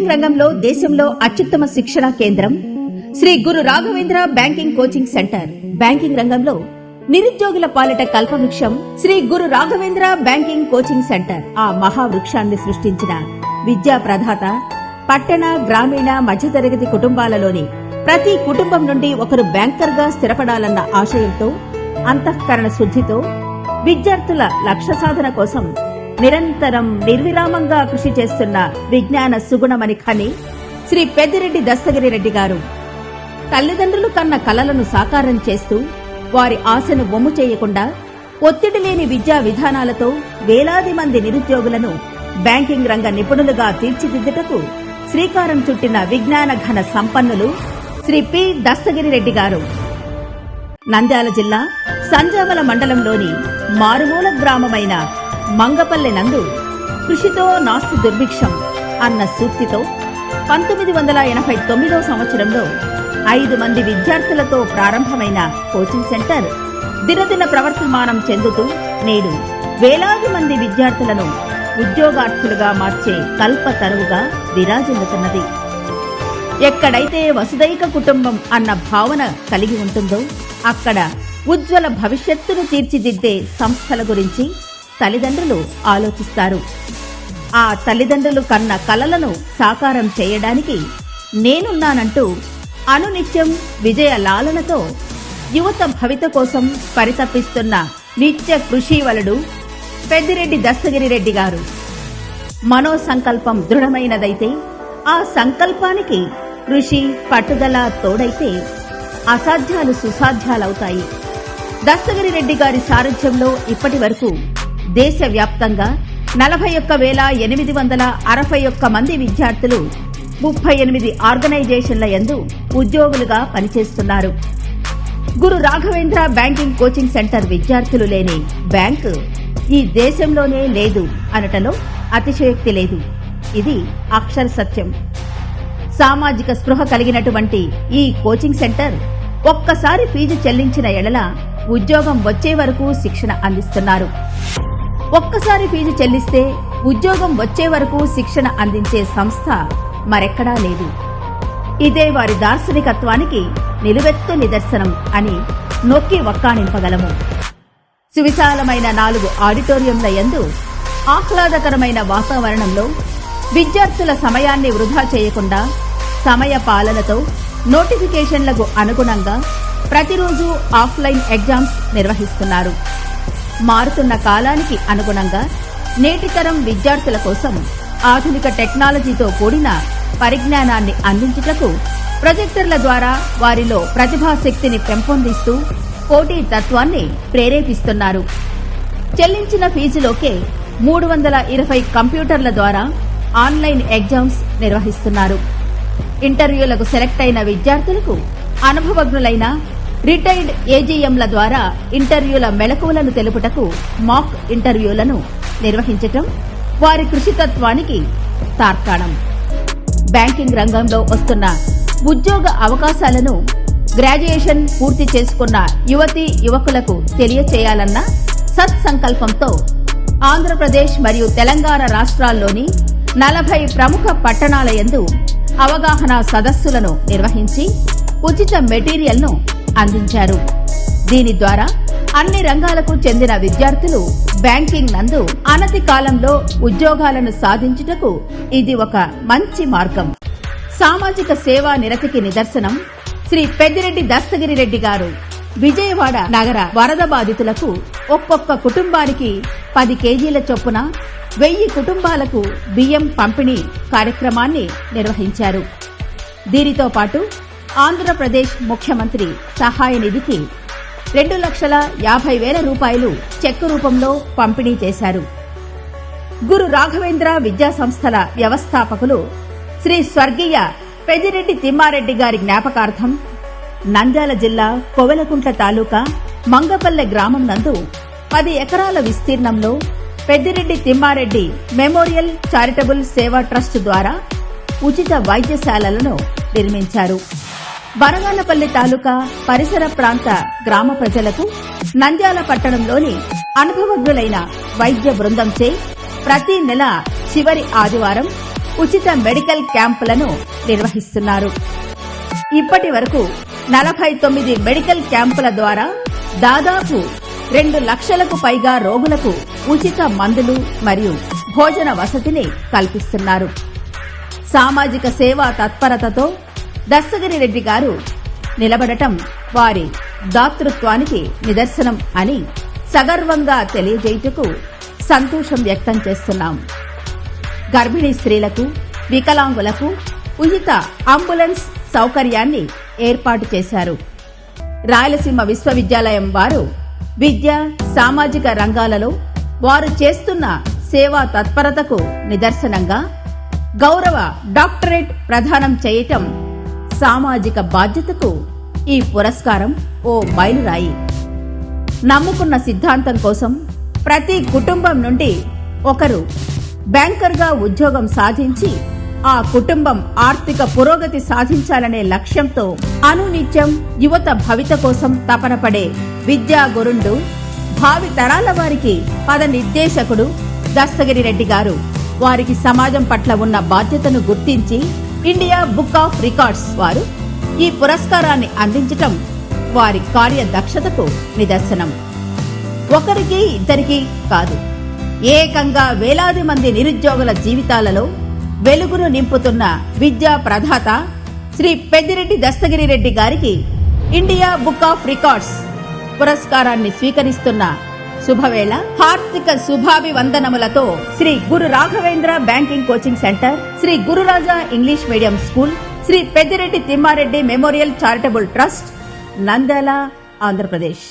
Banking రంగంలో దేశంలో అత్యుత్తమ శిక్షణా కేంద్రం Shri Guru Raghavendra banking coaching centre. Banking రంగంలో నిరుద్యోగుల పాలిట కల్పవృక్షం Shri Guru Raghavendra banking coaching centre. ఆ మహావృక్షాన్ని సృష్టించిన విద్యా ప్రదాత పట్టణ, గ్రామీణ, మధ్యతరగతి కుటుంబాలలోని ప్రతి కుటుంబం నుండి ఒకరు బ్యాంకర్ గా స్థిరపడాలన్న ఆశయంతో, అంతఃకరణ శుద్ధితో విద్యార్థుల లక్ష్య సాధన కోసం నిరంతరం నిర్విరామంగా కృషి చేస్తున్న విజ్ఞాన సుగుణమణి ఖని శ్రీ పెద్దిరెడ్డి దస్తగిరి రెడ్డి గారు తల్లిదండ్రులు కన్న కలలను సాకారం చేస్తూ వారి ఆశను వమ్ము చేయకుండా ఒత్తిడి లేని విద్యా విధానాలతో వేలాది మంది నిరుద్యోగులను బ్యాంకింగ్ రంగ నిపుణులుగా తీర్చిదిద్దుటకు శ్రీకారం చుట్టిన విజ్ఞాన ఘన సంపన్నులు శ్రీ పి దస్తగిరి రెడ్డి గారు. నంద్యాల జిల్లా సంజావల మండలంలోని మారుమూల గ్రామమైన మంగపల్లె నందు కృషితో నాస్తి దుర్భిక్షం అన్న సూక్తితో 1989 సంవత్సరంలో 5 మంది విద్యార్థులతో ప్రారంభమైన కోచింగ్ సెంటర్ దినదిన ప్రవర్తమానం చెందుతూ నేడు వేలాది మంది విద్యార్థులను ఉద్యోగార్థులుగా మార్చే కల్పతరువుగా విరాజిల్లుతున్నది. ఎక్కడైతే వసుదైక కుటుంబం అన్న భావన కలిగి ఉంటుందో అక్కడ ఉజ్వల భవిష్యత్తును తీర్చిదిద్దే సంస్థల గురించి తల్లిదండ్రులు ఆలోచిస్తారు. ఆ తల్లిదండ్రులు కన్న కలలను సాకారం చేయడానికి నేనున్నానంటూ అనునిత్యం విజయ లాలనతో యువత భవిత కోసం పరితపిస్తున్న నిత్య కృషివలుడు పెద్దిరెడ్డి దస్తగిరి రెడ్డి గారు. మనోసంకల్పం దృఢమైనదైతే ఆ సంకల్పానికి కృషి, పట్టుదల తోడైతే అసాధ్యాలు సుసాధ్యాలవుతాయి. దస్తగిరి రెడ్డి గారి సారథ్యంలో ఇప్పటి వరకు దేశవ్యాప్తంగా 41,861 మంది విద్యార్థులు 38 ఆర్గనైజేషన్ల యందు ఉద్యోగులుగా పనిచేస్తున్నారు. గురు రాఘవేంద్ర బ్యాంకింగ్ కోచింగ్ సెంటర్ విద్యార్థులు లేని బ్యాంకు ఈ దేశంలోనే లేదు అనటలో అతిశయోక్తి లేదు. ఇది అక్షర సత్యం. సామాజిక స్పృహ కలిగినటువంటి ఈ కోచింగ్ సెంటర్ ఒక్కసారి ఫీజు చెల్లించిన ఎడల ఉద్యోగం వచ్చే వరకు శిక్షణ అందిస్తున్నారు. ఒక్కసారి ఫీజు చెల్లిస్తే ఉద్యోగం వచ్చే వరకు శిక్షణ అందించే సంస్థ మరెక్కడా లేదు. ఇదే వారి దార్శనికత్వానికి నిలువెత్తు నిదర్శనం అని నొక్కి వక్కాణింపగలము. సువిశాలమైన 4 ఆడిటోరియంల యందు ఆహ్లాదకరమైన వాతావరణంలో విద్యార్థుల సమయాన్ని వృధా చేయకుండా సమయ పాలనతో నోటిఫికేషన్లకు అనుగుణంగా ప్రతిరోజు ఆఫ్లైన్ ఎగ్జామ్స్ నిర్వహిస్తున్నారు. మారుతున్న కాలానికి అనుగుణంగా నేటితరం విద్యార్థుల కోసం ఆధునిక టెక్నాలజీతో కూడిన పరిజ్ఞానాన్ని అందించుటకు ప్రొజెక్టర్ల ద్వారా వారిలో ప్రతిభాశక్తిని పెంపొందిస్తూ పోటీ తత్వాన్ని ప్రేరేపిస్తున్నారు. చెల్లించిన ఫీజులోకే 320 కంప్యూటర్ల ద్వారా ఆన్లైన్ ఎగ్జామ్స్ నిర్వహిస్తున్నారు. ఇంటర్వ్యూలకు సెలెక్ట్ అయిన విద్యార్థులకు అనుభవజ్ఞులైన రిటైర్డ్ ఏజీఎంల ద్వారా ఇంటర్వ్యూల మెళకువలను తెలుపుటకు మాక్ ఇంటర్వ్యూలను నిర్వహించటం వారి కృషితత్వానికి తార్కాణం. బ్యాంకింగ్ రంగంలో వస్తున్న ఉద్యోగ అవకాశాలను గ్రాడ్యుయేషన్ పూర్తి చేసుకున్న యువతీ యువకులకు తెలియచేయాలన్న సత్సంకల్పంతో ఆంధ్రప్రదేశ్ మరియు తెలంగాణ రాష్ట్రాల్లోని 40 ప్రముఖ పట్టణాల యందు అవగాహన సదస్సులను నిర్వహించి ఉచిత మెటీరియల్ను అందించారు. దీని ద్వారా అన్ని రంగాలకు చెందిన విద్యార్థులు బ్యాంకింగ్ నందు అనతి కాలంలో ఉద్యోగాలను సాధించుటకు ఇది ఒక మంచి మార్గం. సామాజిక సేవా నిరతికి నిదర్శనం శ్రీ పెద్దిరెడ్డి దస్తగిరి రెడ్డి గారు విజయవాడ నగర వరద బాధితులకు ఒక్కొక్క కుటుంబానికి 10 కేజీల చొప్పున 1000 కుటుంబాలకు బియ్యం పంపిణీ కార్యక్రమాన్ని నిర్వహించారు. దీనితో పాటు ఆంధ్రప్రదేశ్ ముఖ్యమంత్రి సహాయ నిధికి 2,50,000 రూపాయలు చెక్కు రూపంలో పంపిణీ చేశారు. గురు రాఘవేంద్ర విద్యా సంస్థల వ్యవస్థాపకులు శ్రీ స్వర్గీయ పెద్దిరెడ్డి తిమ్మారెడ్డి గారి జ్ఞాపకార్థం నంద్యాల జిల్లా కోవెలకుంట్ల తాలూకా మంగపల్లె గ్రామం నందు 10 ఎకరాల విస్తీర్ణంలో పెద్దిరెడ్డి తిమ్మారెడ్డి మెమోరియల్ చారిటబుల్ సేవా ట్రస్ట్ ద్వారా ఉచిత వైద్యశాలలను నిర్మించారు. బనగానపల్లి తాలూకా పరిసర ప్రాంత గ్రామ ప్రజలకు నంద్యాల పట్టణంలోని అనుభవజ్ఞులైన వైద్య బృందంచే ప్రతి నెల చివరి ఆదివారం ఉచిత మెడికల్ క్యాంపులను నిర్వహిస్తున్నారు. ఇప్పటి వరకు 49 మెడికల్ క్యాంపుల ద్వారా దాదాపు 2 లక్షలకు పైగా రోగులకు ఉచిత మందులు మరియు భోజన వసతిని కల్పిస్తున్నారు. సామాజిక సేవా తత్పరతతో దస్తగిరి రెడ్డి గారు నిలబడటం వారి దాతృత్వానికి నిదర్శనం అని సగర్వంగా తెలియజేయుటకు సంతోషం వ్యక్తం చేస్తున్నాం. గర్భిణీ స్త్రీలకు, వికలాంగులకు ఉచిత అంబులెన్స్ సౌకర్యాన్ని ఏర్పాటు చేశారు. రాయలసీమ విశ్వవిద్యాలయం వారు విద్య, సామాజిక రంగాలలో వారు చేస్తున్న సేవా తత్పరతకు నిదర్శనంగా గౌరవ డాక్టరేట్ ప్రదానం చేయటం సామాజిక బాధ్యతకు ఈ పురస్కారం ఓ మైలురాయి. నమ్ముకున్న సిద్ధాంతం కోసం ప్రతి కుటుంబం నుండి ఒకరు బ్యాంకర్గా ఉద్యోగం సాధించి ఆ కుటుంబం ఆర్థిక పురోగతి సాధించాలనే లక్ష్యంతో అనునిత్యం యువత భవిత కోసం తపన పడే విద్యా గురుండు, భావి తరాల వారికి పద నిర్దేశకుడు దస్తగిరి రెడ్డి గారు వారికి సమాజం పట్ల ఉన్న బాధ్యతను గుర్తించి ఇండియా బుక్ ఆఫ్ రికార్డ్స్ వారు ఈ పురస్కారాన్ని అందించటం వారి కార్యదక్షతకు నిదర్శనం. ఒకరికి ఇద్దరికి కాదు, ఏకంగా వేలాది మంది నిరుద్యోగుల జీవితాలలో వెలుగును నింపుతున్న విద్యా ప్రదాత శ్రీ పెద్దిరెడ్డి దస్తగిరి రెడ్డి గారికి ఇండియా బుక్ ఆఫ్ రికార్డ్స్ పురస్కారాన్ని స్వీకరిస్తున్న శుభవేళ హార్దిక శుభాభివందనములతో Shri Guru Raghavendra banking coaching centre, Shri Gururaja English medium school, Shri Peddireddy Thimmareddy memorial charitable trust, Nandyal, Andhra Pradesh.